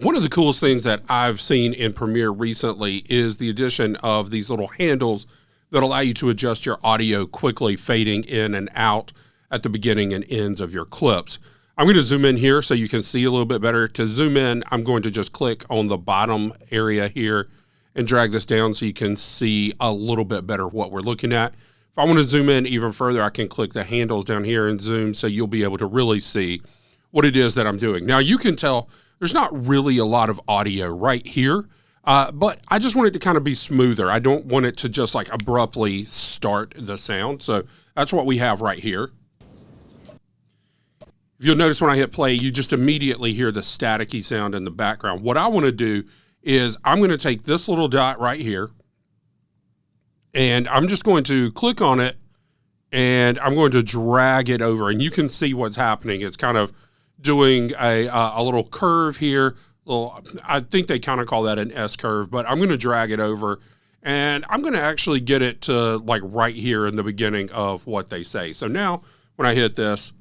One of the coolest things that I've seen in Premiere recently is the addition of these little handles that allow you to adjust your audio quickly, fading in and out at the beginning and ends of your clips. I'm going to zoom in here so you can see a little bit better. To zoom in, I'm going to just click on the bottom area here and drag this down so you can see a little bit better what we're looking at. If I want to zoom in even further, I can click the handles down here and zoom so you'll be able to really see what it is that I'm doing. Now you can tell there's not really a lot of audio right here, but I just want it to kind of be smoother. I don't want it to just like abruptly start the sound. So that's what we have right here. If you'll notice when I hit play, you just immediately hear the staticky sound in the background. What I want to do is I'm going to take this little dot right here and I'm just going to click on it and I'm going to drag it over, and you can see what's happening. It's kind of doing a little curve here. I think they kind of call that an S curve, but I'm going to drag it over and I'm going to actually get it to like right here in the beginning of what they say. So now when I hit this,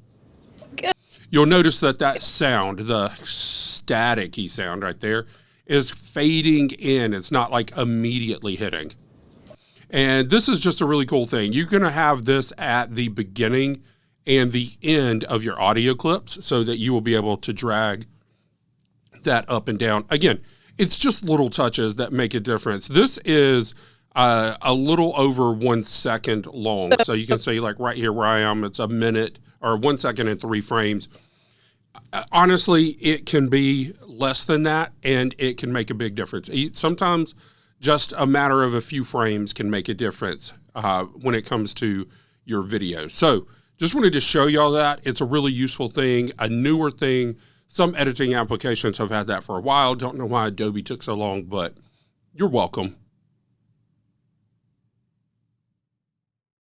you'll notice that that sound, the staticky sound right there, is fading in. It's not like immediately hitting. And this is just a really cool thing. You're going to have this at the beginning and the end of your audio clips so that you will be able to drag that up and down. Again, it's just little touches that make a difference. This is a little over 1 second long. So you can see like right here where I am, it's a minute or 1 second and 3 frames. Honestly, it can be less than that and it can make a big difference. Sometimes just a matter of a few frames can make a difference when it comes to your video. So just wanted to show y'all that. It's a really useful thing, a newer thing. Some editing applications have had that for a while. Don't know why Adobe took so long, but you're welcome.